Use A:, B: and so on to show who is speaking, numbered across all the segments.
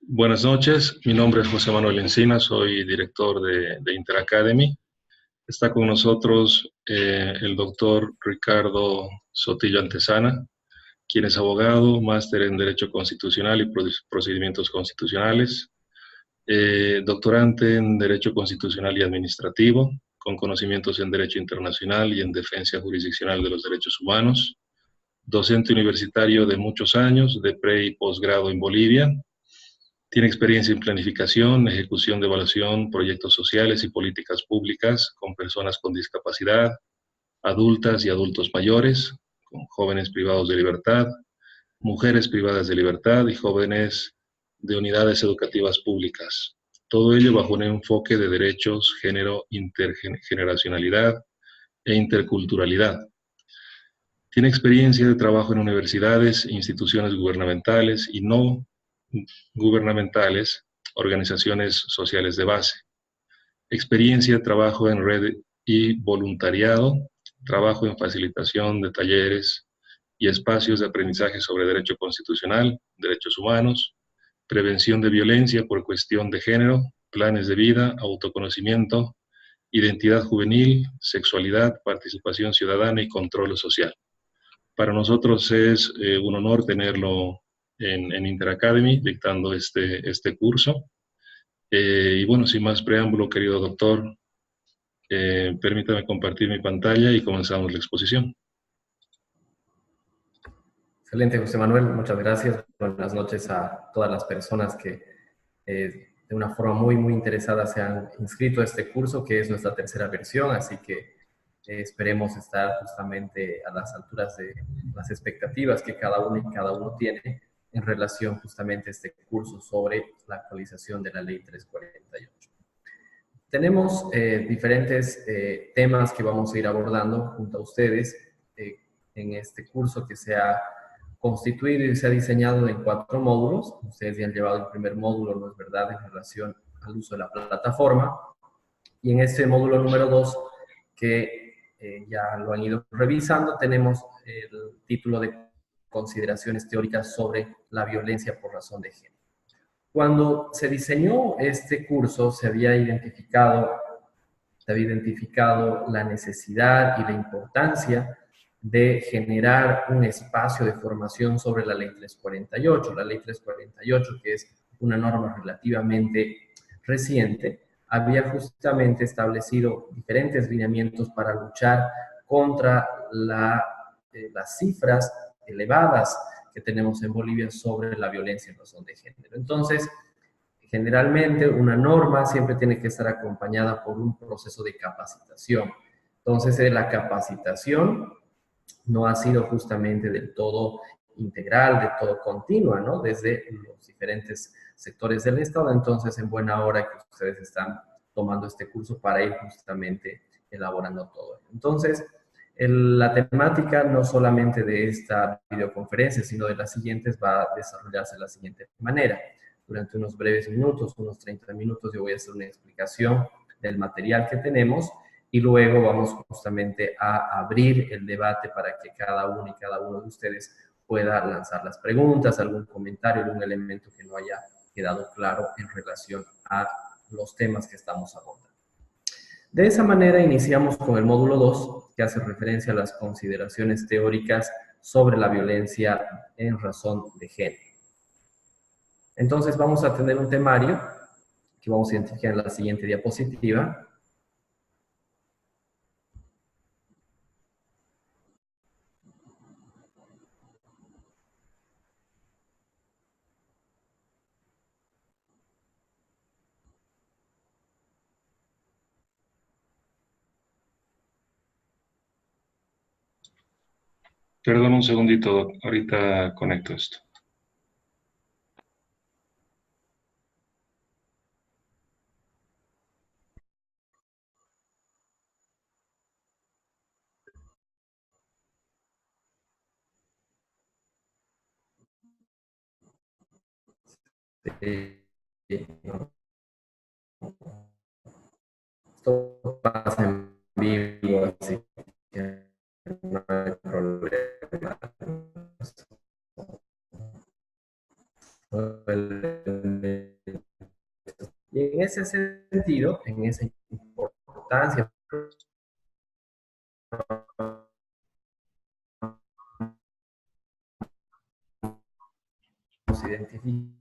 A: Buenas noches, mi nombre es José Manuel Encina, soy director de Interacademy. Está con nosotros el doctor Ricardo Sotillo Antesana, quien es abogado, máster en Derecho Constitucional y Procedimientos Constitucionales, doctorante en Derecho Constitucional y Administrativo, con conocimientos en Derecho Internacional y en Defensa Jurisdiccional de los Derechos Humanos, docente universitario de muchos años, de pre y posgrado en Bolivia. Tiene experiencia en planificación, ejecución de evaluación, proyectos sociales y políticas públicas con personas con discapacidad, adultas y adultos mayores, con jóvenes privados de libertad, mujeres privadas de libertad y jóvenes de unidades educativas públicas. Todo ello bajo un enfoque de derechos, género, intergeneracionalidad e interculturalidad. Tiene experiencia de trabajo en universidades, instituciones gubernamentales y no gubernamentales, organizaciones sociales de base. Experiencia de trabajo en red y voluntariado, trabajo en facilitación de talleres y espacios de aprendizaje sobre derecho constitucional, derechos humanos, prevención de violencia por cuestión de género, planes de vida, autoconocimiento, identidad juvenil, sexualidad, participación ciudadana y control social. Para nosotros es un honor tenerlo en Interacademy dictando este curso. Y bueno, sin más preámbulo, querido doctor, permítame compartir mi pantalla y comenzamos la exposición.
B: Excelente, José Manuel, muchas gracias. Buenas noches a todas las personas que de una forma muy interesada se han inscrito a este curso, que es nuestra tercera versión, así que esperemos estar justamente a las alturas de las expectativas que cada uno y cada uno tiene en relación justamente a este curso sobre la actualización de la Ley 348. Tenemos diferentes temas que vamos a ir abordando junto a ustedes en este curso que se ha constituido y se ha diseñado en 4 módulos. Ustedes ya han llevado el primer módulo, ¿no es verdad?, en relación al uso de la plataforma. Y en este módulo número 2, que ya lo han ido revisando, tenemos el título de consideraciones teóricas sobre la violencia por razón de género. Cuando se diseñó este curso, se había identificado la necesidad y la importancia de generar un espacio de formación sobre la Ley 348. La Ley 348, que es una norma relativamente reciente, había justamente establecido diferentes lineamientos para luchar contra las cifras elevadas que tenemos en Bolivia sobre la violencia en razón de género. Entonces, generalmente una norma siempre tiene que estar acompañada por un proceso de capacitación. Entonces, la capacitación no ha sido justamente del todo integral, de todo continua, ¿no? Desde los diferentes sectores del Estado. Entonces, en buena hora que ustedes están tomando este curso para ir justamente elaborando todo. Entonces, la temática no solamente de esta videoconferencia, sino de las siguientes va a desarrollarse de la siguiente manera. Durante unos breves minutos, unos 30 minutos, yo voy a hacer una explicación del material que tenemos y luego vamos justamente a abrir el debate para que cada uno y cada uno de ustedes pueda lanzar las preguntas, algún comentario, algún elemento que no haya quedado claro en relación a los temas que estamos abordando. De esa manera iniciamos con el módulo 2, que hace referencia a las consideraciones teóricas sobre la violencia en razón de género. Entonces vamos a tener un temario que vamos a identificar en la siguiente diapositiva.
A: Perdón un segundito, doc. Ahorita conecto esto.
B: Esto pasa en vivo, así que no hay problema. Y en ese sentido, en esa importancia, nos identifica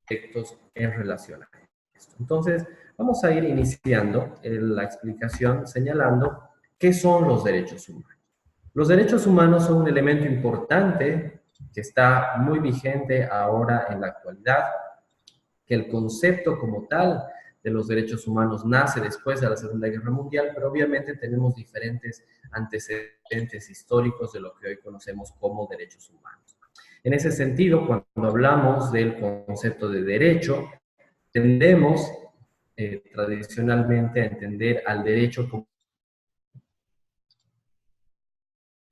B: aspectos en relación a esto. Entonces, vamos a ir iniciando la explicación señalando qué son los derechos humanos. Los derechos humanos son un elemento importante que está muy vigente ahora en la actualidad, que el concepto como tal de los derechos humanos nace después de la Segunda Guerra Mundial, pero obviamente tenemos diferentes antecedentes históricos de lo que hoy conocemos como derechos humanos. En ese sentido, cuando hablamos del concepto de derecho, tendemos tradicionalmente a entender al derecho como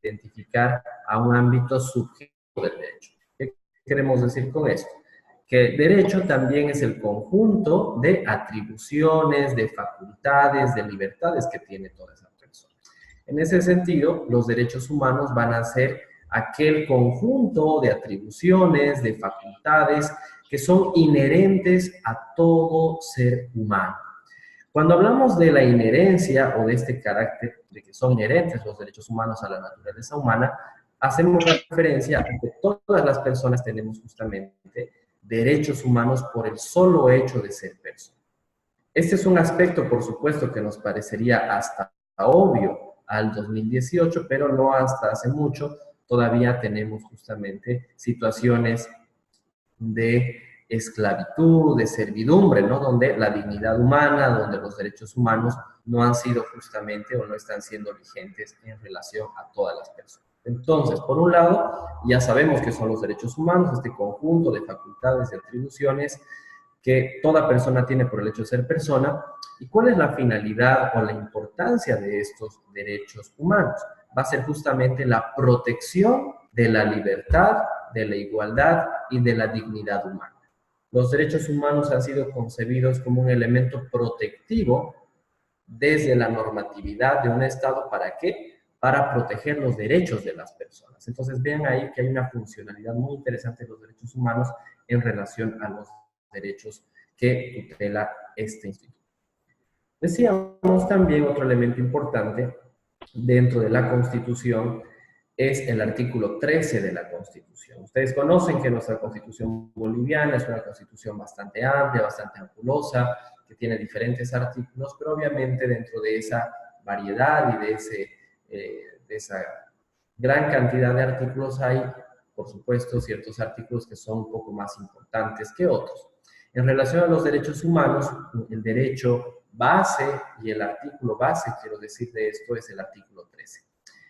B: identificar a un ámbito subjetivo del derecho. ¿Qué queremos decir con esto? Que el derecho también es el conjunto de atribuciones, de facultades, de libertades que tiene toda esa persona. En ese sentido, los derechos humanos van a ser aquel conjunto de atribuciones, de facultades que son inherentes a todo ser humano. Cuando hablamos de la inherencia o de este carácter de que son inherentes los derechos humanos a la naturaleza humana, hacemos referencia a que todas las personas tenemos justamente derechos humanos por el solo hecho de ser personas. Este es un aspecto, por supuesto, que nos parecería hasta obvio al 2018, pero no hasta hace mucho. Todavía tenemos justamente situaciones de esclavitud, de servidumbre, ¿no? Donde la dignidad humana, donde los derechos humanos no han sido justamente o no están siendo vigentes en relación a todas las personas. Entonces, por un lado, ya sabemos que son los derechos humanos, este conjunto de facultades y atribuciones que toda persona tiene por el hecho de ser persona. ¿Y cuál es la finalidad o la importancia de estos derechos humanos? Va a ser justamente la protección de la libertad, de la igualdad y de la dignidad humana. Los derechos humanos han sido concebidos como un elemento protectivo desde la normatividad de un Estado. ¿Para qué? Para proteger los derechos de las personas. Entonces vean ahí que hay una funcionalidad muy interesante de los derechos humanos en relación a los derechos que tutela este instituto. Decíamos también otro elemento importante dentro de la Constitución es el artículo 13 de la Constitución. Ustedes conocen que nuestra Constitución boliviana es una Constitución bastante amplia, bastante ampulosa, que tiene diferentes artículos, pero obviamente dentro de esa variedad y de esa gran cantidad de artículos hay, por supuesto, ciertos artículos que son un poco más importantes que otros. En relación a los derechos humanos, el derecho base y el artículo base, quiero decir de esto, es el artículo 13.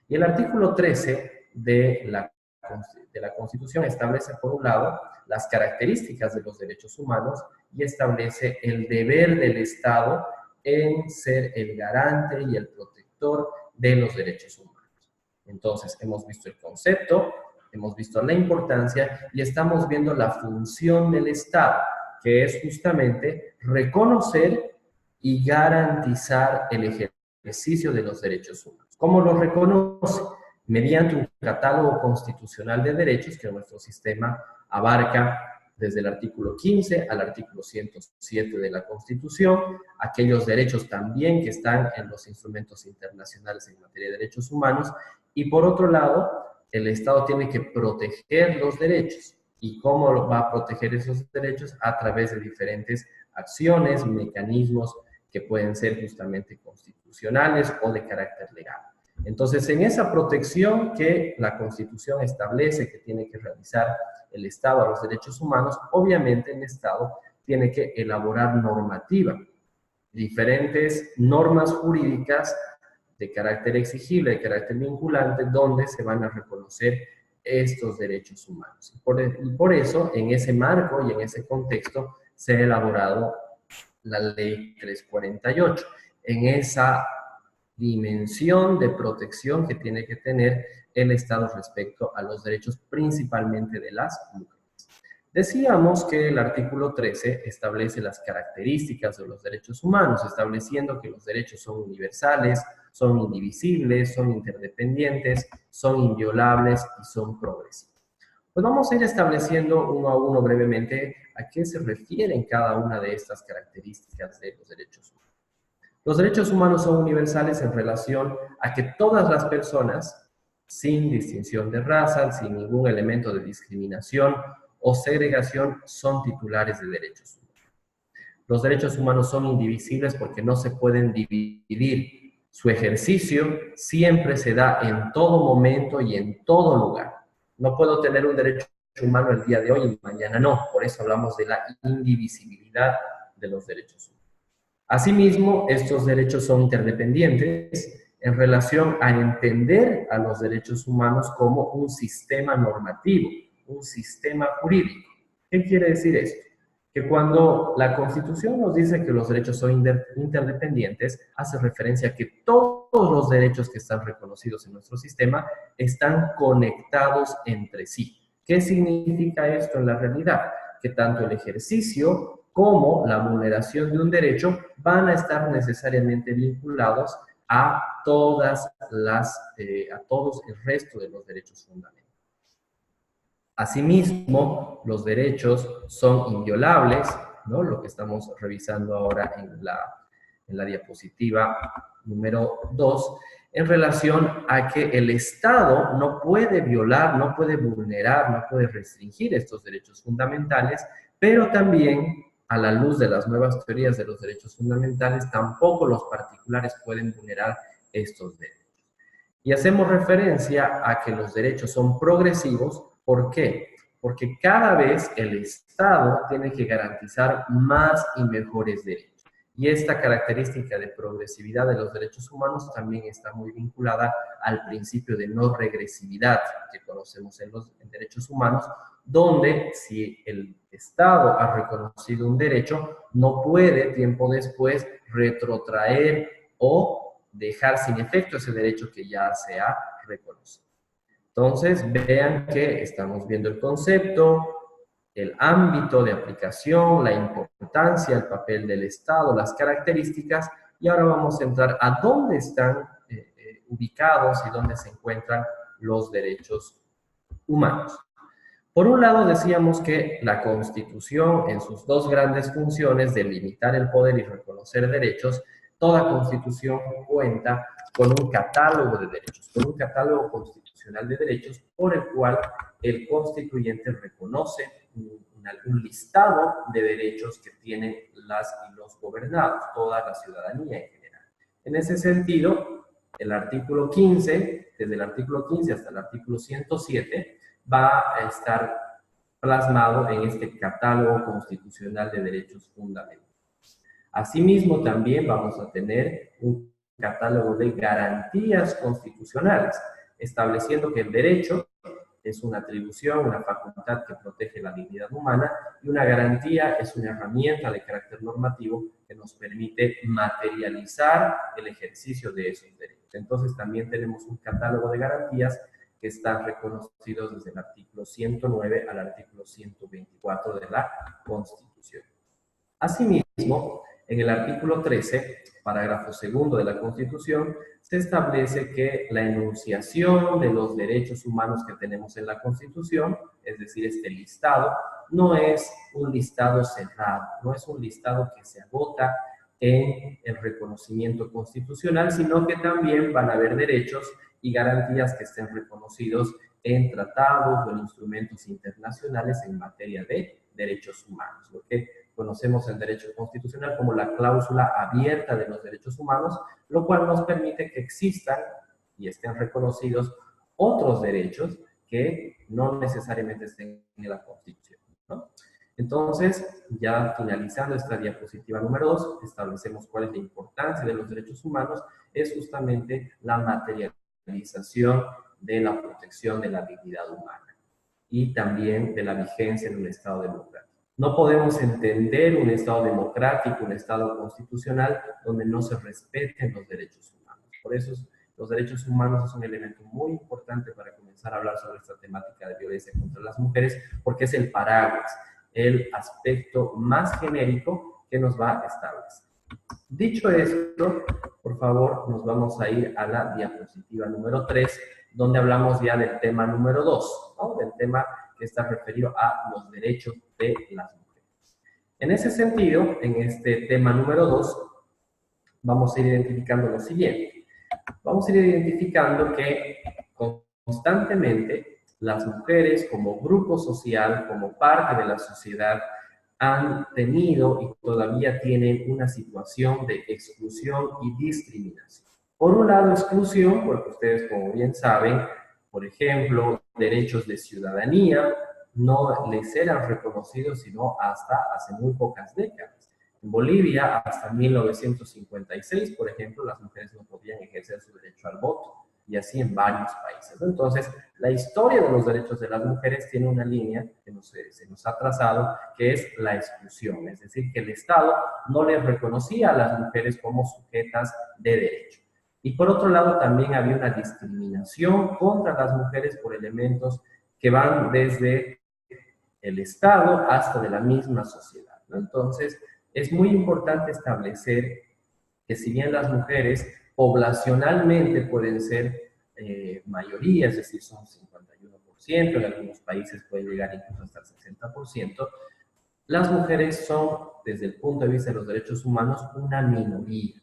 B: Y el artículo 13 de la Constitución establece, por un lado, las características de los derechos humanos y establece el deber del Estado en ser el garante y el protector de los derechos humanos. Entonces, hemos visto el concepto, hemos visto la importancia y estamos viendo la función del Estado, que es justamente reconocer y garantizar el ejercicio de los derechos humanos. ¿Cómo lo reconoce? Mediante un catálogo constitucional de derechos que nuestro sistema abarca desde el artículo 15 al artículo 107 de la Constitución, aquellos derechos también que están en los instrumentos internacionales en materia de derechos humanos, y por otro lado, el Estado tiene que proteger los derechos. ¿Y cómo va a proteger esos derechos? A través de diferentes acciones, mecanismos que pueden ser justamente constitucionales o de carácter legal. Entonces, en esa protección que la Constitución establece que tiene que realizar el Estado a los derechos humanos, obviamente el Estado tiene que elaborar normativa, diferentes normas jurídicas de carácter exigible, de carácter vinculante, donde se van a reconocer estos derechos humanos. Y por eso, en ese marco y en ese contexto, se ha elaborado la Ley 348, en esa dimensión de protección que tiene que tener el Estado respecto a los derechos principalmente de las mujeres. Decíamos que el artículo 13 establece las características de los derechos humanos, estableciendo que los derechos son universales, son indivisibles, son interdependientes, son inviolables y son progresivos. Pues vamos a ir estableciendo uno a uno brevemente a qué se refieren cada una de estas características de los derechos humanos. Los derechos humanos son universales en relación a que todas las personas, sin distinción de raza, sin ningún elemento de discriminación o segregación, son titulares de derechos humanos. Los derechos humanos son indivisibles porque no se pueden dividir. Su ejercicio siempre se da en todo momento y en todo lugar. No puedo tener un derecho humano el día de hoy y mañana no. Por eso hablamos de la indivisibilidad de los derechos humanos. Asimismo, estos derechos son interdependientes en relación a entender a los derechos humanos como un sistema normativo, un sistema jurídico. ¿Qué quiere decir esto? Que cuando la Constitución nos dice que los derechos son interdependientes, hace referencia a que todos los derechos que están reconocidos en nuestro sistema están conectados entre sí. ¿Qué significa esto en la realidad? Que tanto el ejercicio como la vulneración de un derecho van a estar necesariamente vinculados a todo el resto de los derechos fundamentales. Asimismo, los derechos son inviolables, ¿no? Lo que estamos revisando ahora en la diapositiva número 2, en relación a que el Estado no puede violar, no puede vulnerar, no puede restringir estos derechos fundamentales, pero también, a la luz de las nuevas teorías de los derechos fundamentales, tampoco los particulares pueden vulnerar estos derechos. Y hacemos referencia a que los derechos son progresivos. ¿Por qué? Porque cada vez el Estado tiene que garantizar más y mejores derechos. Y esta característica de progresividad de los derechos humanos también está muy vinculada al principio de no regresividad que conocemos en los derechos humanos, donde si el Estado ha reconocido un derecho, no puede tiempo después retrotraer o dejar sin efecto ese derecho que ya se ha reconocido. Entonces, vean que estamos viendo el concepto, el ámbito de aplicación, la importancia, el papel del Estado, las características, y ahora vamos a entrar a dónde están ubicados y dónde se encuentran los derechos humanos. Por un lado, decíamos que la Constitución, en sus dos grandes funciones de limitar el poder y reconocer derechos, toda Constitución cuenta con un catálogo de derechos, con un catálogo constitucional de derechos por el cual el constituyente reconoce un listado de derechos que tienen las y los gobernados, toda la ciudadanía en general. En ese sentido, el artículo 15, desde el artículo 15 hasta el artículo 107, va a estar plasmado en este catálogo constitucional de derechos fundamentales. Asimismo, también vamos a tener un catálogo de garantías constitucionales, estableciendo que el derecho es una atribución, una facultad que protege la dignidad humana, y una garantía es una herramienta de carácter normativo que nos permite materializar el ejercicio de esos derechos. Entonces, también tenemos un catálogo de garantías que están reconocidos desde el artículo 109 al artículo 124 de la Constitución. Asimismo, en el artículo 13, parágrafo segundo de la Constitución, se establece que la enunciación de los derechos humanos que tenemos en la Constitución, es decir, este listado, no es un listado cerrado, no es un listado que se agota en el reconocimiento constitucional, sino que también van a haber derechos y garantías que estén reconocidos en tratados o en instrumentos internacionales en materia de derechos humanos, lo que conocemos el derecho constitucional como la cláusula abierta de los derechos humanos, lo cual nos permite que existan y estén reconocidos otros derechos que no necesariamente estén en la Constitución, ¿no? Entonces, ya finalizando esta diapositiva número 2, establecemos cuál es la importancia de los derechos humanos, es justamente la materialización de la protección de la dignidad humana y también de la vigencia en un Estado democrático. No podemos entender un Estado democrático, un Estado constitucional, donde no se respeten los derechos humanos. Por eso es Los derechos humanos es un elemento muy importante para comenzar a hablar sobre esta temática de violencia contra las mujeres, porque es el paraguas, el aspecto más genérico que nos va a establecer. Dicho esto, por favor, nos vamos a ir a la diapositiva número 3, donde hablamos ya del tema número 2, ¿no? Del tema que está referido a los derechos de las mujeres. En ese sentido, en este tema número 2, vamos a ir identificando lo siguiente. Vamos a ir identificando que constantemente las mujeres como grupo social, como parte de la sociedad, han tenido y todavía tienen una situación de exclusión y discriminación. Por un lado, exclusión, porque ustedes, como bien saben, por ejemplo, derechos de ciudadanía no les eran reconocidos sino hasta hace muy pocas décadas. En Bolivia, hasta 1956, por ejemplo, las mujeres no podían ejercer su derecho al voto, y así en varios países. Entonces, la historia de los derechos de las mujeres tiene una línea que se nos ha trazado, que es la exclusión, es decir, que el Estado no les reconocía a las mujeres como sujetas de derecho. Y por otro lado, también había una discriminación contra las mujeres por elementos que van desde el Estado hasta de la misma sociedad, ¿no? Entonces, es muy importante establecer que si bien las mujeres poblacionalmente pueden ser mayoría, es decir, son 51%, en algunos países pueden llegar incluso hasta el 60%, las mujeres son, desde el punto de vista de los derechos humanos, una minoría.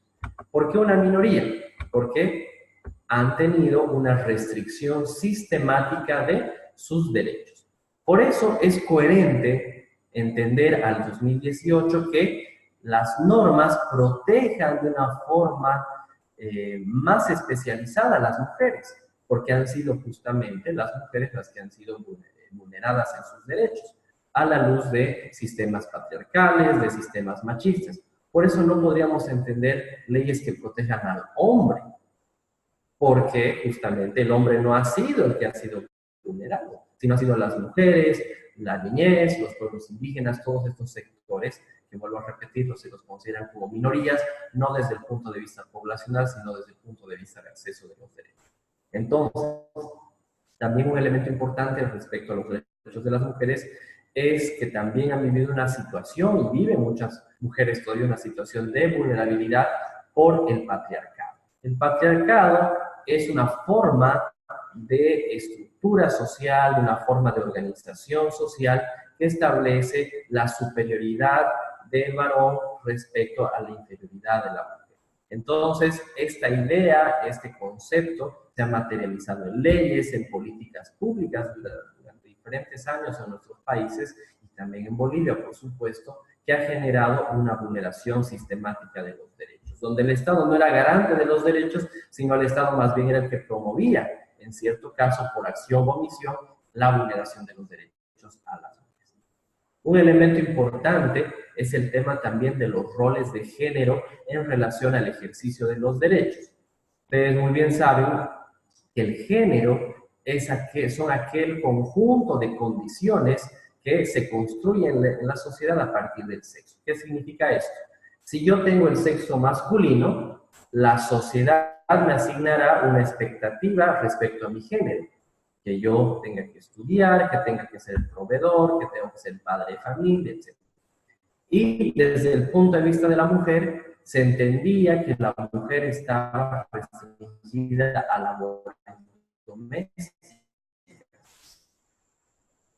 B: ¿Por qué una minoría? Porque han tenido una restricción sistemática de sus derechos. Por eso es coherente entender al 2018 que las normas protejan de una forma más especializada a las mujeres, porque han sido justamente las mujeres las que han sido vulneradas en sus derechos, a la luz de sistemas patriarcales, de sistemas machistas. Por eso no podríamos entender leyes que protejan al hombre, porque justamente el hombre no ha sido el que ha sido vulnerado, sino ha sido las mujeres, la niñez, los pueblos indígenas, todos estos sectores que, vuelvo a repetirlo, se los consideran como minorías, no desde el punto de vista poblacional, sino desde el punto de vista de acceso de los derechos. Entonces, también un elemento importante respecto a los derechos de las mujeres es que también han vivido una situación, y viven muchas mujeres todavía una situación de vulnerabilidad por el patriarcado. El patriarcado es una forma de estructura social, una forma de organización social que establece la superioridad del varón respecto a la inferioridad de la mujer. Entonces, esta idea, este concepto, se ha materializado en leyes, en políticas públicas durante diferentes años en nuestros países y también en Bolivia, por supuesto, que ha generado una vulneración sistemática de los derechos, donde el Estado no era garante de los derechos, sino el Estado más bien era el que promovía, en cierto caso, por acción o omisión, la vulneración de los derechos a las mujeres. Un elemento importante es el tema también de los roles de género en relación al ejercicio de los derechos. Ustedes muy bien saben que el género son aquel conjunto de condiciones que se construyen en la sociedad a partir del sexo. ¿Qué significa esto? Si yo tengo el sexo masculino, la sociedad me asignará una expectativa respecto a mi género, que yo tenga que estudiar, que tenga que ser el proveedor, que tengo que ser el padre de familia, etc. Y desde el punto de vista de la mujer, se entendía que la mujer estaba restringida a labores domésticas,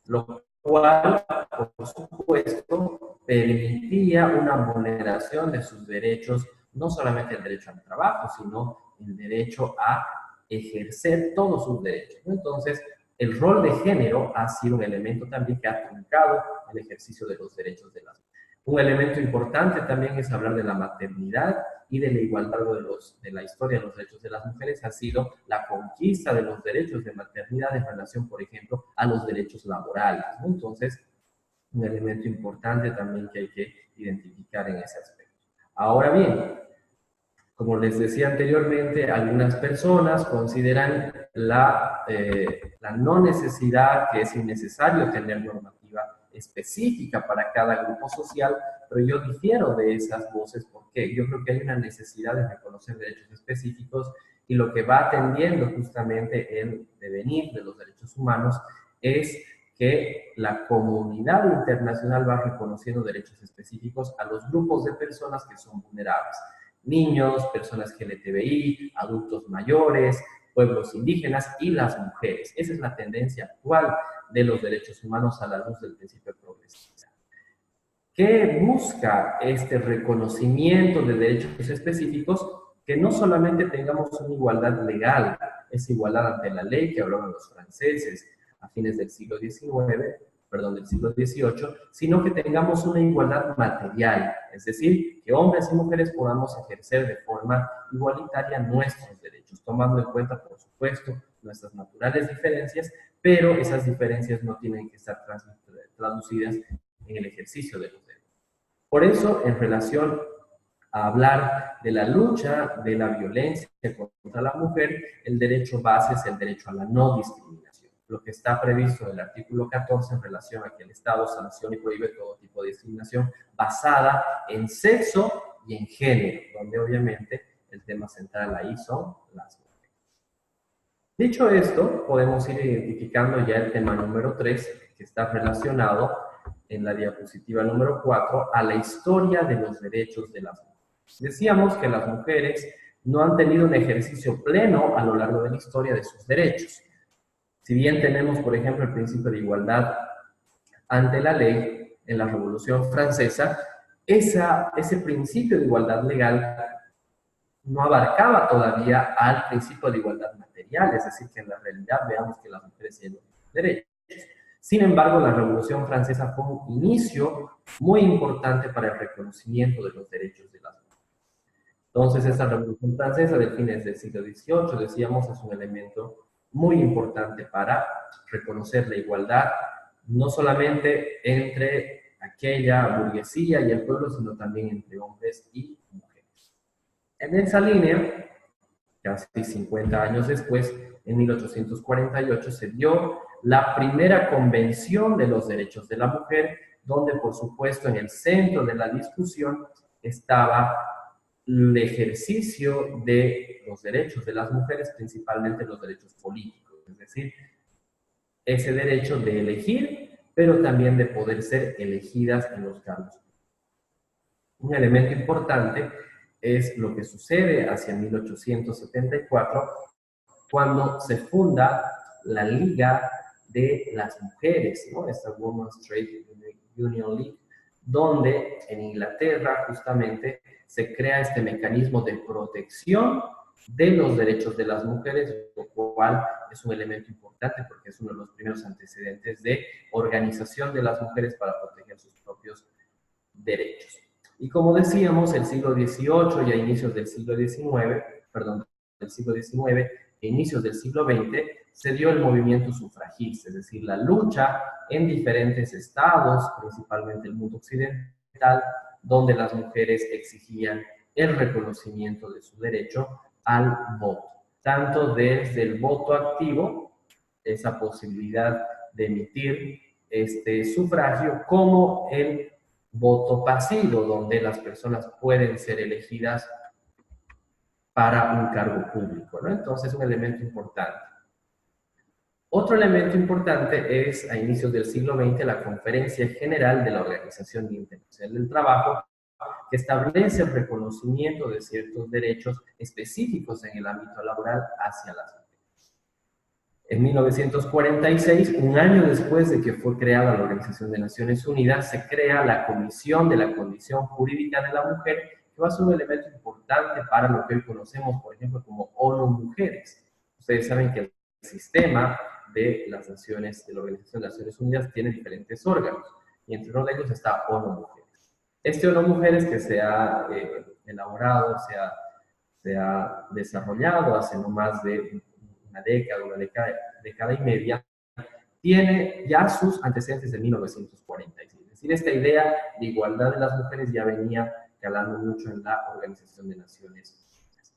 B: lo cual, por supuesto, permitía una vulneración de sus derechos, no solamente el derecho al trabajo, sino el derecho a ejercer todos sus derechos, ¿no? Entonces, el rol de género ha sido un elemento también que ha truncado el ejercicio de los derechos de las mujeres. Un elemento importante también es hablar de la maternidad y de la igualdad de la historia de los derechos de las mujeres. Ha sido la conquista de los derechos de maternidad en relación, por ejemplo, a los derechos laborales, ¿no? Entonces, un elemento importante también que hay que identificar en ese aspecto. Ahora bien, como les decía anteriormente, algunas personas consideran la no necesidad, que es innecesario tener normativa específica para cada grupo social, pero yo difiero de esas voces porque yo creo que hay una necesidad de reconocer derechos específicos y lo que va atendiendo justamente el devenir de los derechos humanos es que la comunidad internacional va reconociendo derechos específicos a los grupos de personas que son vulnerables. Niños, personas LGTBI, adultos mayores, pueblos indígenas y las mujeres. Esa es la tendencia actual de los derechos humanos a la luz del principio de progresividad. ¿Qué busca este reconocimiento de derechos específicos? Que no solamente tengamos una igualdad legal, esa igualdad ante la ley que hablaban los franceses a fines del siglo del siglo XVIII, sino que tengamos una igualdad material, es decir, que hombres y mujeres podamos ejercer de forma igualitaria nuestros derechos, tomando en cuenta, por supuesto, nuestras naturales diferencias, pero esas diferencias no tienen que estar traducidas en el ejercicio de los derechos. Por eso, en relación a hablar de la lucha de la violencia contra la mujer, el derecho base es el derecho a la no discriminación, lo que está previsto en el artículo 14 en relación a que el Estado sancione y prohíbe todo tipo de discriminación basada en sexo y en género, donde obviamente el tema central ahí son las mujeres. Dicho esto, podemos ir identificando ya el tema número 3, que está relacionado en la diapositiva número 4 a la historia de los derechos de las mujeres. Decíamos que las mujeres no han tenido un ejercicio pleno a lo largo de la historia de sus derechos. Si bien tenemos, por ejemplo, el principio de igualdad ante la ley en la Revolución Francesa, ese principio de igualdad legal no abarcaba todavía al principio de igualdad material, es decir, que en la realidad veamos que las mujeres tienen derechos. Sin embargo, la Revolución Francesa fue un inicio muy importante para el reconocimiento de los derechos de las mujeres. Entonces, esta Revolución Francesa de fines del siglo XVIII, decíamos, es un elemento muy importante para reconocer la igualdad, no solamente entre aquella burguesía y el pueblo, sino también entre hombres y mujeres. En esa línea, casi 50 años después, en 1848, se dio la primera Convención de los Derechos de la Mujer, donde, por supuesto, en el centro de la discusión estaba el ejercicio de los derechos de las mujeres, principalmente los derechos políticos, es decir, ese derecho de elegir, pero también de poder ser elegidas en los cargos. Un elemento importante es lo que sucede hacia 1874, cuando se funda la Liga de las Mujeres, ¿no? Esta Women's Trade Union League, donde en Inglaterra justamente se crea este mecanismo de protección de los derechos de las mujeres, lo cual es un elemento importante porque es uno de los primeros antecedentes de organización de las mujeres para proteger sus propios derechos. Y como decíamos, el siglo XVIII y a inicios del siglo XIX, e inicios del siglo XX, se dio el movimiento sufragista, es decir, la lucha en diferentes estados, principalmente el mundo occidental, donde las mujeres exigían el reconocimiento de su derecho al voto, tanto desde el voto activo, esa posibilidad de emitir este sufragio, como el voto pasivo, donde las personas pueden ser elegidas para un cargo público, ¿no? Entonces, un elemento importante. Otro elemento importante es, a inicios del siglo XX, la Conferencia General de la Organización Internacional del Trabajo, que establece el reconocimiento de ciertos derechos específicos en el ámbito laboral hacia las mujeres. En 1946, un año después de que fue creada la Organización de Naciones Unidas, se crea la Comisión de la Condición Jurídica de la Mujer, que va a ser un elemento importante para lo que hoy conocemos, por ejemplo, como ONU Mujeres. Ustedes saben que el sistema de las naciones, de la Organización de Naciones Unidas, tiene diferentes órganos, y entre uno de ellos está ONU Mujeres. Este ONU Mujeres, que se ha elaborado, se ha desarrollado hace no más de una década y media, tiene ya sus antecedentes de 1946. Es decir, esta idea de igualdad de las mujeres ya venía calando mucho en la Organización de Naciones Unidas.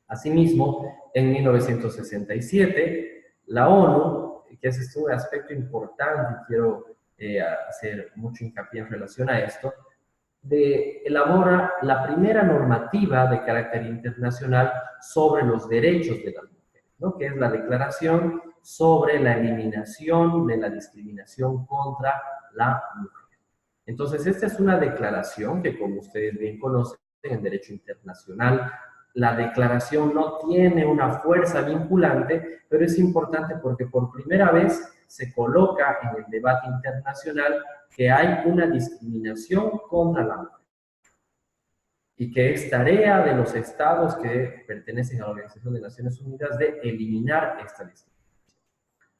B: Asimismo, en 1967, la ONU, que es un aspecto importante y quiero hacer mucho hincapié en relación a esto, elabora la primera normativa de carácter internacional sobre los derechos de las mujeres, ¿no? Que es la Declaración sobre la eliminación de la discriminación contra la mujer. Entonces, esta es una declaración que, como ustedes bien conocen en derecho internacional, la declaración no tiene una fuerza vinculante, pero es importante porque por primera vez se coloca en el debate internacional que hay una discriminación contra la mujer y que es tarea de los estados que pertenecen a la Organización de Naciones Unidas de eliminar esta discriminación.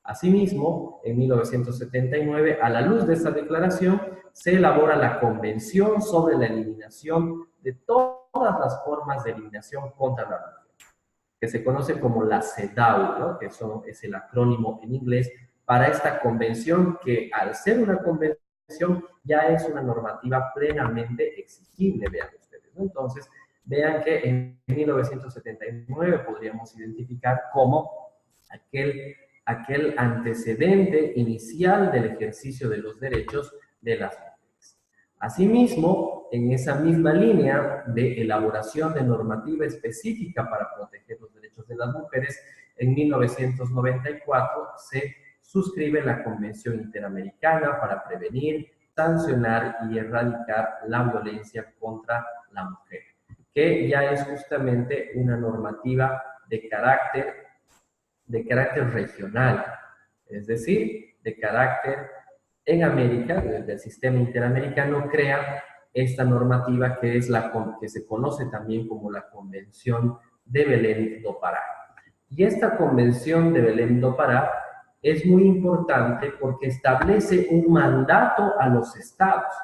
B: Asimismo, en 1979, a la luz de esta declaración, se elabora la Convención sobre la Eliminación de todas las formas de eliminación contra la mujer, que se conoce como la CEDAW, ¿no? Que es el acrónimo en inglés para esta convención que, al ser una convención, ya es una normativa plenamente exigible, vean ustedes, ¿no? Entonces, vean que en 1979 podríamos identificar como aquel antecedente inicial del ejercicio de los derechos de las mujeres. Asimismo, en esa misma línea de elaboración de normativa específica para proteger los derechos de las mujeres, en 1994 se suscribe la Convención Interamericana para prevenir, sancionar y erradicar la violencia contra la mujer, que ya es justamente una normativa de carácter regional, es decir, de carácter en América, desde el sistema interamericano, crea esta normativa que es que se conoce también como la Convención de Belém do Pará. Y esta Convención de Belém do Pará es muy importante porque establece un mandato a los estados.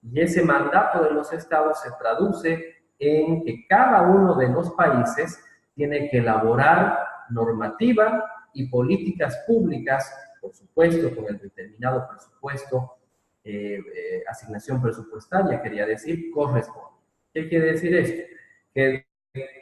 B: Y ese mandato de los estados se traduce en que cada uno de los países tiene que elaborar normativa y políticas públicas, por supuesto, con el determinado presupuesto, asignación presupuestaria, quería decir, corresponde. ¿Qué quiere decir esto? Que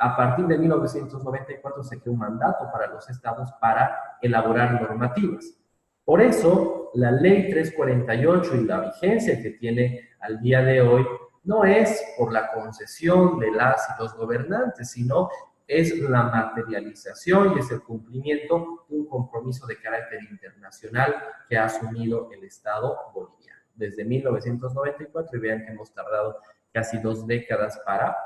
B: a partir de 1994 se creó un mandato para los estados para elaborar normativas. Por eso, la Ley 348 y la vigencia que tiene al día de hoy no es por la concesión de las y los gobernantes, sino es la materialización y es el cumplimiento de un compromiso de carácter internacional que ha asumido el Estado boliviano desde 1994, y vean que hemos tardado casi 2 décadas para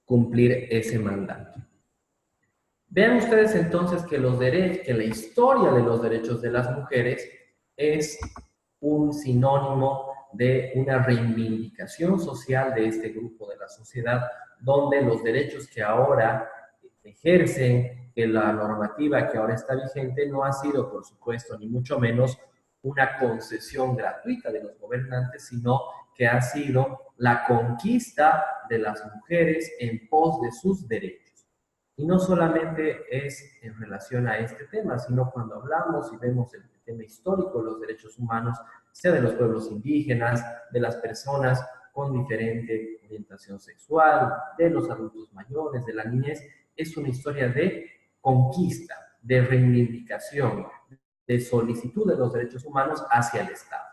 B: cumplir ese mandato. Vean ustedes entonces que la historia de los derechos de las mujeres es un sinónimo de una reivindicación social de este grupo de la sociedad, donde los derechos que ahora ejercen, que la normativa que ahora está vigente, no ha sido, por supuesto, ni mucho menos una concesión gratuita de los gobernantes, sino que ha sido la conquista de las mujeres en pos de sus derechos. Y no solamente es en relación a este tema, sino cuando hablamos y vemos el tema histórico de los derechos humanos, sea de los pueblos indígenas, de las personas con diferente orientación sexual, de los adultos mayores, de la niñez, es una historia de conquista, de reivindicación, de solicitud de los derechos humanos hacia el Estado.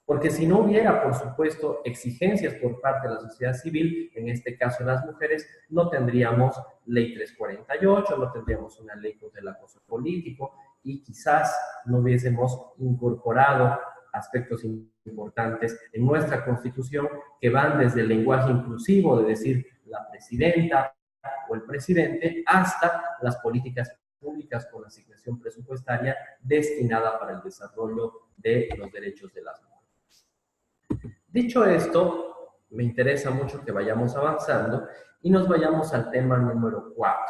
B: Porque si no hubiera, por supuesto, exigencias por parte de la sociedad civil, en este caso las mujeres, no tendríamos Ley 348, no tendríamos una ley contra el acoso político y quizás no hubiésemos incorporado aspectos importantes en nuestra Constitución que van desde el lenguaje inclusivo, de decir la presidenta o el presidente, hasta las políticas públicas con asignación presupuestaria destinada para el desarrollo de los derechos de las mujeres. Dicho esto, me interesa mucho que vayamos avanzando y nos vayamos al tema número 4,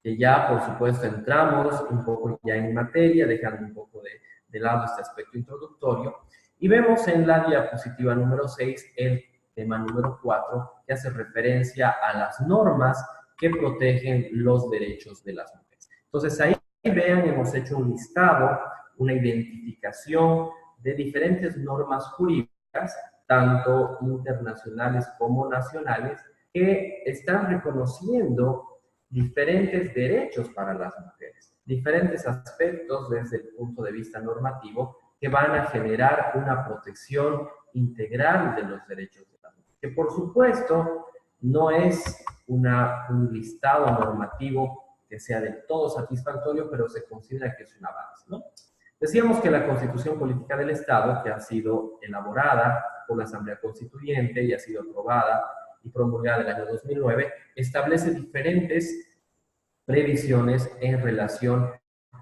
B: que ya, por supuesto, entramos un poco ya en materia, dejando un poco de lado este aspecto introductorio, y vemos en la diapositiva número 6 el tema número 4, que hace referencia a las normas que protegen los derechos de las mujeres. Entonces, ahí vean, hemos hecho un listado, una identificación de diferentes normas jurídicas, tanto internacionales como nacionales, que están reconociendo diferentes derechos para las mujeres, diferentes aspectos desde el punto de vista normativo que van a generar una protección integral de los derechos de la mujer, que por supuesto no es un listado normativo que sea del todo satisfactorio, pero se considera que es un avance, ¿no? Decíamos que la Constitución Política del Estado, que ha sido elaborada por la Asamblea Constituyente y ha sido aprobada y promulgada en el año 2009, establece diferentes previsiones en relación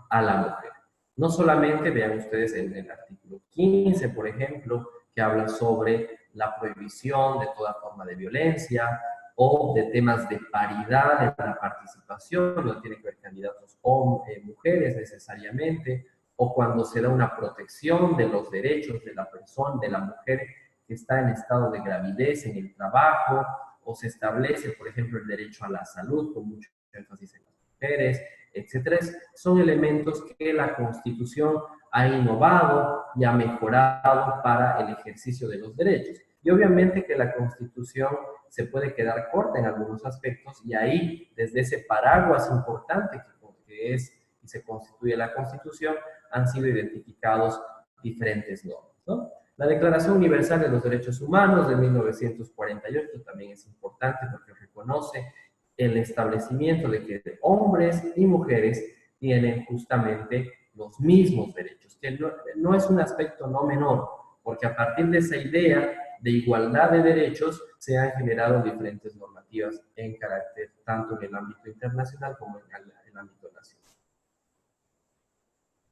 B: a la mujer. No solamente, vean ustedes en el artículo 15, por ejemplo, que habla sobre la prohibición de toda forma de violencia o de temas de paridad en la participación, no tiene que haber candidatos o mujeres necesariamente, o cuando se da una protección de los derechos de la persona, de la mujer que está en estado de gravidez en el trabajo, o se establece, por ejemplo, el derecho a la salud, con mucho énfasis en las mujeres, etcétera. Son elementos que la Constitución ha innovado y ha mejorado para el ejercicio de los derechos. Y obviamente que la Constitución se puede quedar corta en algunos aspectos, y ahí, desde ese paraguas importante que es y se constituye la Constitución, han sido identificados diferentes normas, ¿no? La Declaración Universal de los Derechos Humanos de 1948 también es importante porque reconoce el establecimiento de que hombres y mujeres tienen justamente los mismos derechos, que no es un aspecto no menor, porque a partir de esa idea de igualdad de derechos se han generado diferentes normativas en carácter tanto en el ámbito internacional como en el ámbito nacional.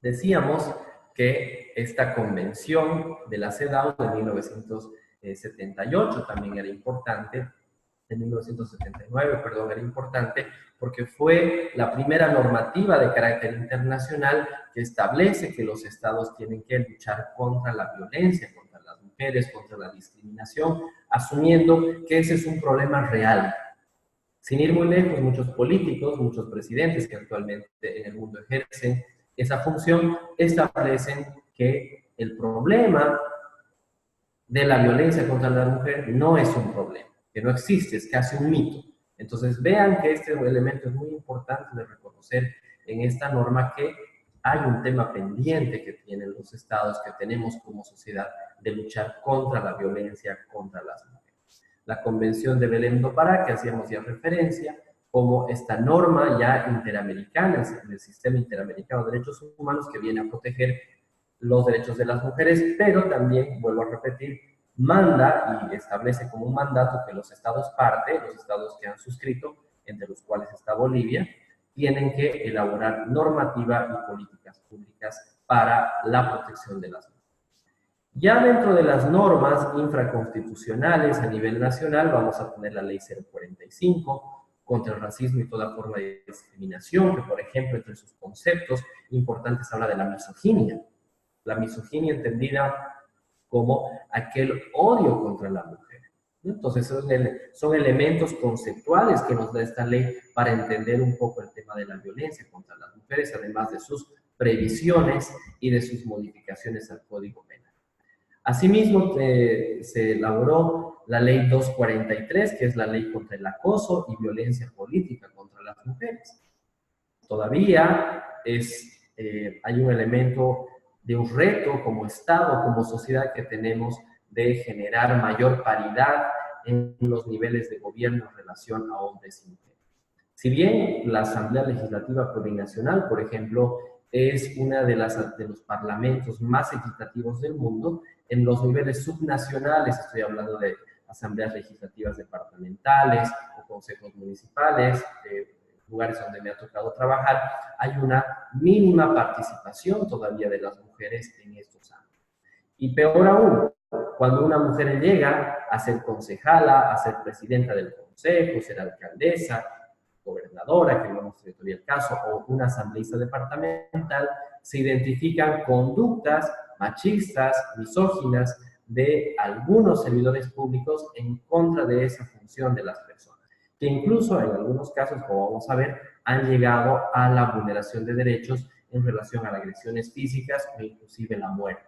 B: Decíamos que esta convención de la CEDAW de 1978 también era importante, de 1979, perdón, era importante porque fue la primera normativa de carácter internacional que establece que los estados tienen que luchar contra la violencia, contra las mujeres, contra la discriminación, asumiendo que ese es un problema real. Sin ir muy lejos, muchos políticos, muchos presidentes que actualmente en el mundo ejercen esa función, establecen que el problema de la violencia contra la mujer no es un problema, que no existe, es casi un mito. Entonces vean que este elemento es muy importante de reconocer en esta norma, que hay un tema pendiente que tienen los estados, que tenemos como sociedad, de luchar contra la violencia contra las mujeres. La Convención de Belém do Pará, que hacíamos ya referencia, como esta norma ya interamericana, el Sistema Interamericano de Derechos Humanos, que viene a proteger los derechos de las mujeres, pero también, vuelvo a repetir, manda y establece como un mandato que los estados parte, los estados que han suscrito, entre los cuales está Bolivia, tienen que elaborar normativa y políticas públicas para la protección de las mujeres. Ya dentro de las normas infraconstitucionales a nivel nacional vamos a tener la Ley 045, contra el racismo y toda forma de discriminación, que por ejemplo entre sus conceptos importantes habla de la misoginia entendida como aquel odio contra la mujer. Entonces son elementos conceptuales que nos da esta ley para entender un poco el tema de la violencia contra las mujeres, además de sus previsiones y de sus modificaciones al Código Penal. Asimismo, se elaboró la Ley 243, que es la ley contra el acoso y violencia política contra las mujeres. Todavía hay un elemento de un reto como Estado, como sociedad, que tenemos de generar mayor paridad en los niveles de gobierno en relación a hombres y mujeres. Si bien la Asamblea Legislativa Plurinacional, por ejemplo, es una de los parlamentos más equitativos del mundo, en los niveles subnacionales, estoy hablando de asambleas legislativas departamentales o consejos municipales, lugares donde me ha tocado trabajar, hay una mínima participación todavía de las mujeres en estos ámbitos. Y peor aún, cuando una mujer llega a ser concejala, a ser presidenta del consejo, ser alcaldesa, gobernadora, que no hemos tenido todavía el caso, o una asambleísta departamental, se identifican conductas machistas, misóginas de algunos servidores públicos en contra de esa función de las personas, que incluso en algunos casos, como vamos a ver, han llegado a la vulneración de derechos en relación a las agresiones físicas o inclusive la muerte.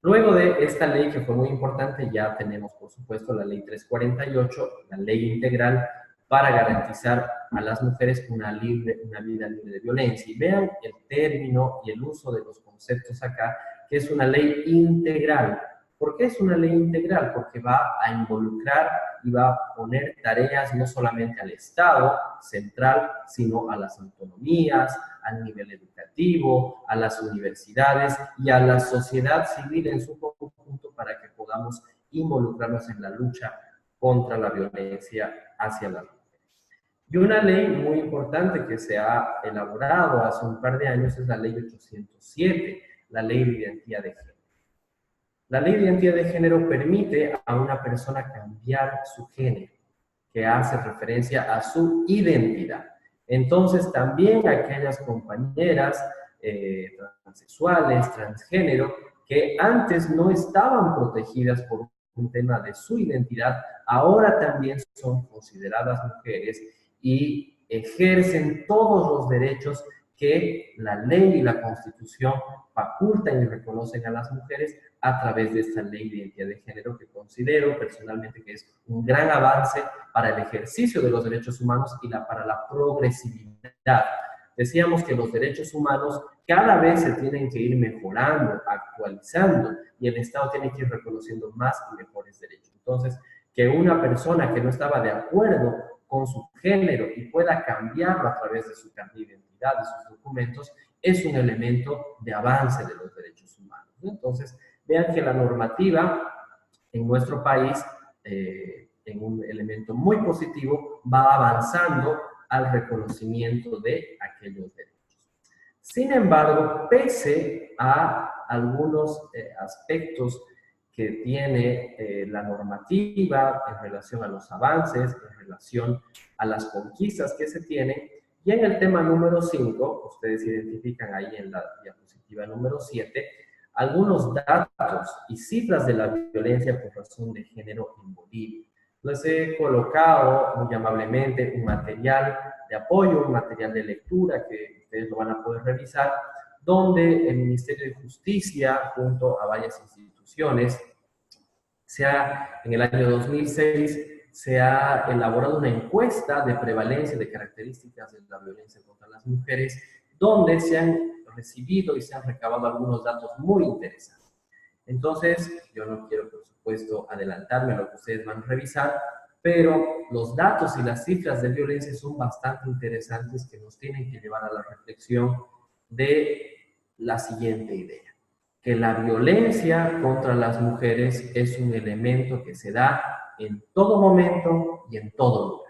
B: Luego de esta ley, que fue muy importante, ya tenemos, por supuesto, la Ley 348, la Ley Integral para garantizar a las mujeres una vida libre de violencia. Y vean el término y el uso de los conceptos acá, que es una ley integral. ¿Por qué es una ley integral? Porque va a involucrar y va a poner tareas no solamente al Estado central, sino a las autonomías, al nivel educativo, a las universidades y a la sociedad civil en su conjunto para que podamos involucrarnos en la lucha contra la violencia hacia las mujeres. Y una ley muy importante que se ha elaborado hace un par de años es la Ley 807, la Ley de Identidad de Género. La Ley de Identidad de Género permite a una persona cambiar su género, que hace referencia a su identidad. Entonces, también aquellas compañeras transexuales, transgénero, que antes no estaban protegidas por un tema de su identidad, ahora también son consideradas mujeres y ejercen todos los derechos que la ley y la Constitución facultan y reconocen a las mujeres a través de esta ley de identidad de género, que considero personalmente que es un gran avance para el ejercicio de los derechos humanos y para la progresividad. Decíamos que los derechos humanos cada vez se tienen que ir mejorando, actualizando, y el Estado tiene que ir reconociendo más y mejores derechos. Entonces, que una persona que no estaba de acuerdo con su género y pueda cambiarlo a través de su carnet de identidad, de sus documentos, es un elemento de avance de los derechos humanos, ¿no? Entonces, vean que la normativa en nuestro país, en un elemento muy positivo, va avanzando al reconocimiento de aquellos derechos. Sin embargo, pese a algunos aspectos que tiene la normativa en relación a los avances, en relación a las conquistas que se tienen, y en el tema número 5, ustedes identifican ahí en la diapositiva número 7, algunos datos y cifras de la violencia por razón de género en Bolivia. Les he colocado muy amablemente un material de apoyo, un material de lectura que ustedes lo van a poder revisar, donde el Ministerio de Justicia, junto a varias instituciones, en el año 2006, se ha elaborado una encuesta de prevalencia de características de la violencia contra las mujeres, donde se han recibido y se han recabado algunos datos muy interesantes. Entonces, yo no quiero, por supuesto, adelantarme a lo que ustedes van a revisar, pero los datos y las cifras de violencia son bastante interesantes que nos tienen que llevar a la reflexión de la siguiente idea: que la violencia contra las mujeres es un elemento que se da en todo momento y en todo lugar.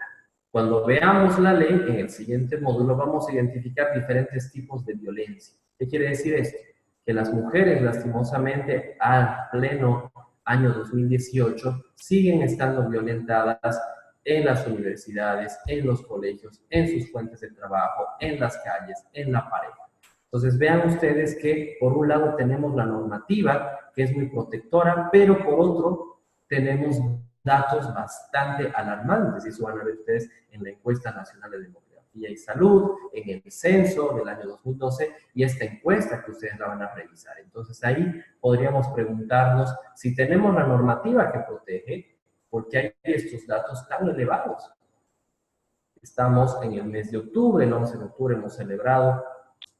B: Cuando veamos la ley, en el siguiente módulo vamos a identificar diferentes tipos de violencia. ¿Qué quiere decir esto? Que las mujeres, lastimosamente, al pleno año 2018, siguen estando violentadas en las universidades, en los colegios, en sus fuentes de trabajo, en las calles, en la pareja. Entonces, vean ustedes que, por un lado, tenemos la normativa, que es muy protectora, pero por otro, tenemos datos bastante alarmantes, y eso van a ver ustedes en la Encuesta Nacional de Demografía y Salud, en el censo del año 2012, y esta encuesta que ustedes la van a revisar. Entonces, ahí podríamos preguntarnos si tenemos la normativa que protege, ¿por qué hay estos datos tan elevados? Estamos en el mes de octubre, el 11 de octubre hemos celebrado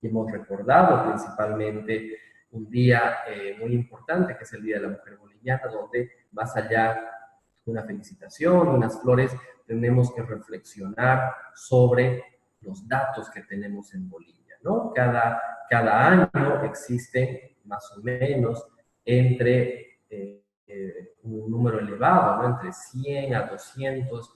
B: y hemos recordado principalmente un día muy importante, que es el Día de la Mujer Boliviana, donde más allá de una felicitación, unas flores, tenemos que reflexionar sobre los datos que tenemos en Bolivia, ¿no? Cada año existen más o menos entre un número elevado, ¿no? Entre 100 a 200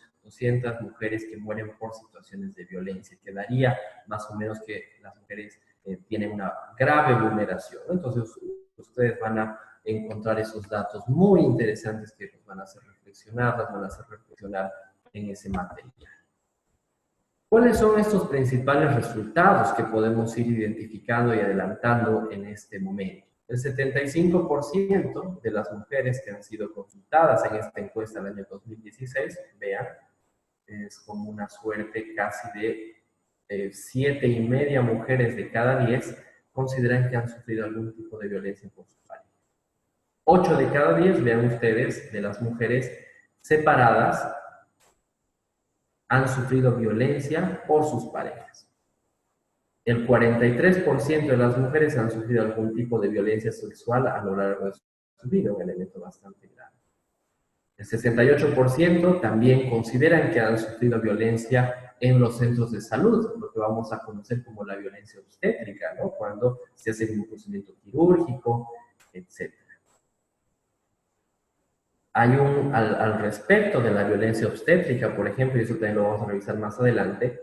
B: mujeres que mueren por situaciones de violencia, que daría más o menos que las mujeres tienen una grave vulneración, ¿no? Entonces, ustedes van a encontrar esos datos muy interesantes que nos van a hacer reflexionar, las van a hacer reflexionar en ese material. ¿Cuáles son estos principales resultados que podemos ir identificando y adelantando en este momento? El 75% de las mujeres que han sido consultadas en esta encuesta del año 2016, vean, es como una suerte casi de 7,5 mujeres de cada 10 consideran que han sufrido algún tipo de violencia por su pareja. 8 de cada 10, vean ustedes, de las mujeres separadas han sufrido violencia por sus parejas. El 43% de las mujeres han sufrido algún tipo de violencia sexual a lo largo de su vida, un elemento bastante grave. El 68% también consideran que han sufrido violencia en los centros de salud, lo que vamos a conocer como la violencia obstétrica, ¿no? Cuando se hace un procedimiento quirúrgico, etc. Hay al respecto de la violencia obstétrica, por ejemplo, y eso también lo vamos a revisar más adelante,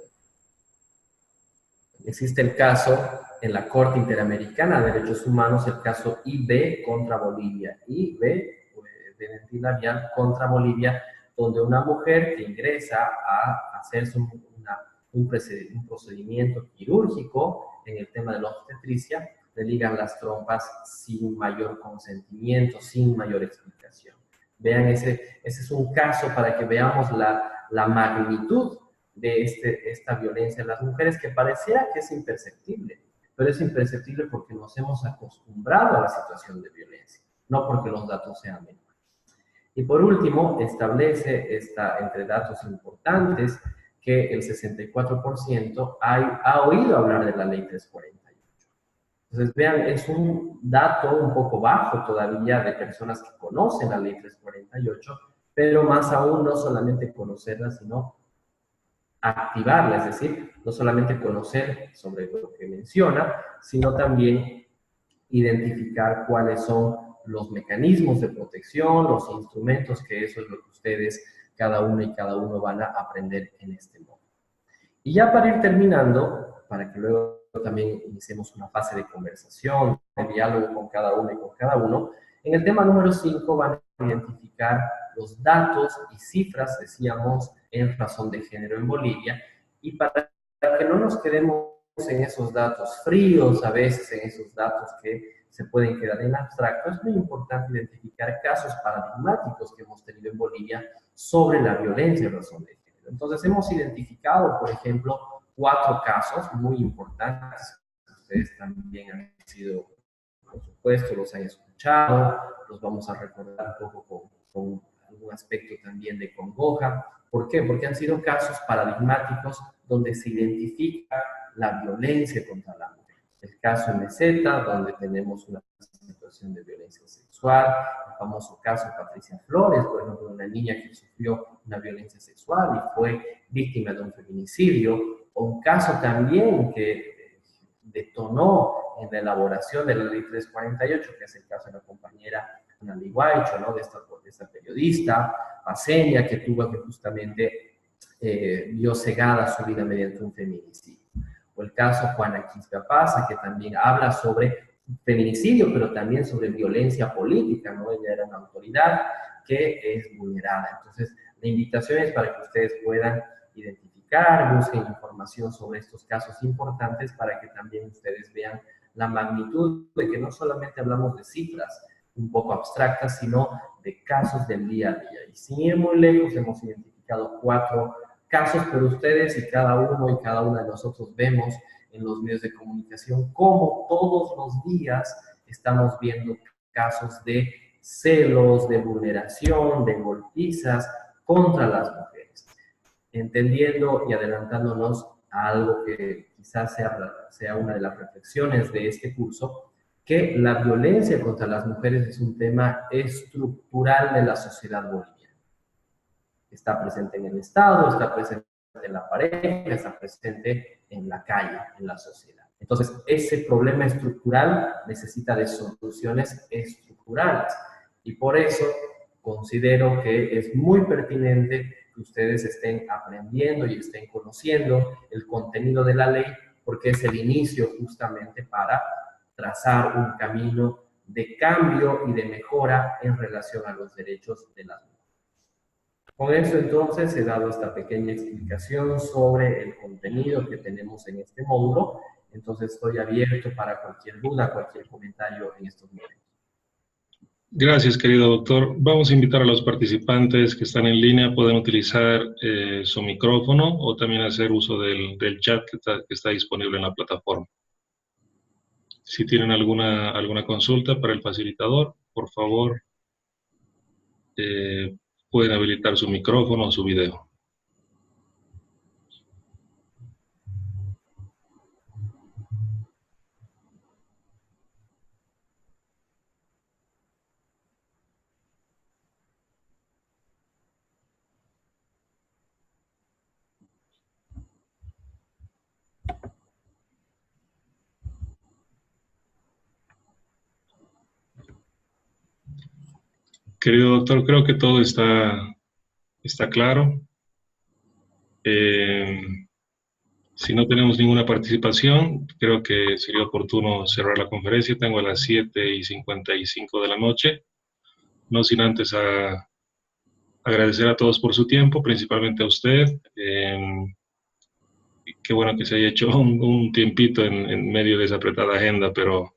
B: existe el caso en la Corte Interamericana de Derechos Humanos, el caso IB contra Bolivia. IB, Valentina Vial contra Bolivia, donde una mujer que ingresa a hacerse un procedimiento quirúrgico en el tema de la obstetricia, le ligan las trompas sin mayor consentimiento, sin mayor explicación. Vean, ese es un caso para que veamos la magnitud de esta violencia en las mujeres, que pareciera que es imperceptible, pero es imperceptible porque nos hemos acostumbrado a la situación de violencia, no porque los datos sean menores. Y por último, establece entre datos importantes que el 64% ha oído hablar de la Ley 348. Entonces, vean, es un dato un poco bajo todavía de personas que conocen la Ley 348, pero más aún no solamente conocerla, sino activarla, es decir, no solamente conocer sobre lo que menciona, sino también identificar cuáles son los mecanismos de protección, los instrumentos, que eso es lo que ustedes, cada una y cada uno, van a aprender en este módulo. Y ya para ir terminando, para que luego también iniciemos una fase de conversación, de diálogo con cada uno y con cada uno, en el tema número 5 van a identificar los datos y cifras, decíamos, en razón de género en Bolivia, y para que no nos quedemos en esos datos fríos, a veces en esos datos que se pueden quedar en abstracto, es muy importante identificar casos paradigmáticos que hemos tenido en Bolivia sobre la violencia en razón de género. Entonces hemos identificado, por ejemplo, 4 casos muy importantes. Ustedes también han sido, por supuesto, los han escuchado, los vamos a recordar un poco con algún aspecto también de congoja. ¿Por qué? Porque han sido casos paradigmáticos donde se identifica la violencia contra la mujer. El caso MZ, donde tenemos una situación de violencia sexual, el famoso caso Patricia Flores, por ejemplo, una niña que sufrió una violencia sexual y fue víctima de un feminicidio, o un caso también que detonó en la elaboración de la Ley 348, que es el caso de la compañera Ana Liguaicho, ¿no? de esta periodista paseña que tuvo que justamente vio cegada su vida mediante un feminicidio. O el caso Juana Quispe Pasa, que también habla sobre feminicidio, pero también sobre violencia política, ¿no? Ella era una autoridad que es vulnerada. Entonces, la invitación es para que ustedes puedan identificar, busquen información sobre estos casos importantes para que también ustedes vean la magnitud de que no solamente hablamos de cifras un poco abstractas, sino de casos del día a día. Y sin ir muy lejos, hemos identificado 4 casos, pero ustedes y cada uno y cada una de nosotros vemos en los medios de comunicación cómo todos los días estamos viendo casos de celos, de vulneración, de golpizas contra las mujeres. Entendiendo y adelantándonos a algo que quizás sea una de las reflexiones de este curso, que la violencia contra las mujeres es un tema estructural de la sociedad boliviana. Está presente en el Estado, está presente en la pareja, está presente en la calle, en la sociedad. Entonces, ese problema estructural necesita de soluciones estructurales. Y por eso considero que es muy pertinente que ustedes estén aprendiendo y estén conociendo el contenido de la ley, porque es el inicio justamente para trazar un camino de cambio y de mejora en relación a los derechos de las mujeres. Con eso, entonces, he dado esta pequeña explicación sobre el contenido que tenemos en este módulo. Entonces, estoy abierto para cualquier duda, cualquier comentario en estos momentos.
A: Gracias, querido doctor. Vamos a invitar a los participantes que están en línea, pueden utilizar su micrófono o también hacer uso del chat que está disponible en la plataforma. Si tienen alguna consulta para el facilitador, por favor, pueden habilitar su micrófono o su video. Querido doctor, creo que todo está claro. Eh, si no tenemos ninguna participación, creo que sería oportuno cerrar la conferencia. Tengo a las 7:55 de la noche. No sin antes agradecer a todos por su tiempo, principalmente a usted. Qué bueno que se haya hecho un tiempito en medio de esa apretada agenda, pero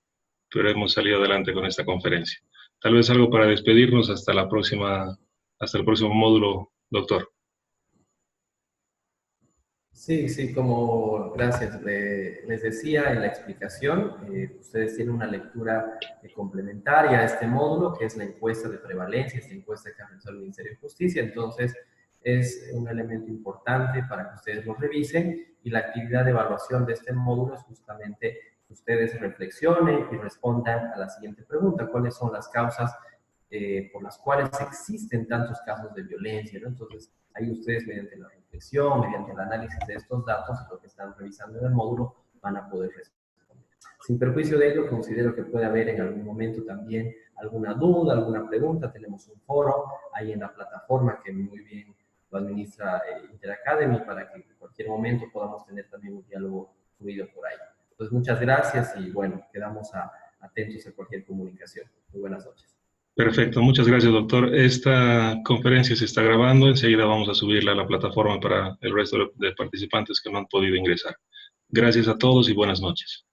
A: hemos salido adelante con esta conferencia. Tal vez algo para despedirnos hasta el próximo módulo, doctor.
B: Sí, sí, como gracias. Les decía en la explicación, ustedes tienen una lectura complementaria a este módulo, que es la encuesta de prevalencia, esta encuesta que ha realizado el Ministerio de Justicia. Entonces, es un elemento importante para que ustedes lo revisen, y la actividad de evaluación de este módulo es justamente que ustedes reflexionen y respondan a la siguiente pregunta: ¿cuáles son las causas por las cuales existen tantos casos de violencia, ¿no? Entonces, ahí ustedes, mediante la reflexión, mediante el análisis de estos datos, lo que están revisando en el módulo, van a poder responder. Sin perjuicio de ello, considero que puede haber en algún momento también alguna duda, alguna pregunta. Tenemos un foro ahí en la plataforma que muy bien lo administra Interacademy, para que en cualquier momento podamos tener también un diálogo fluido por ahí. Entonces, muchas gracias y bueno, quedamos atentos a cualquier comunicación. Muy buenas noches.
A: Perfecto, muchas gracias, doctor. Esta conferencia se está grabando. Enseguida vamos a subirla a la plataforma para el resto de participantes que no han podido ingresar. Gracias a todos y buenas noches.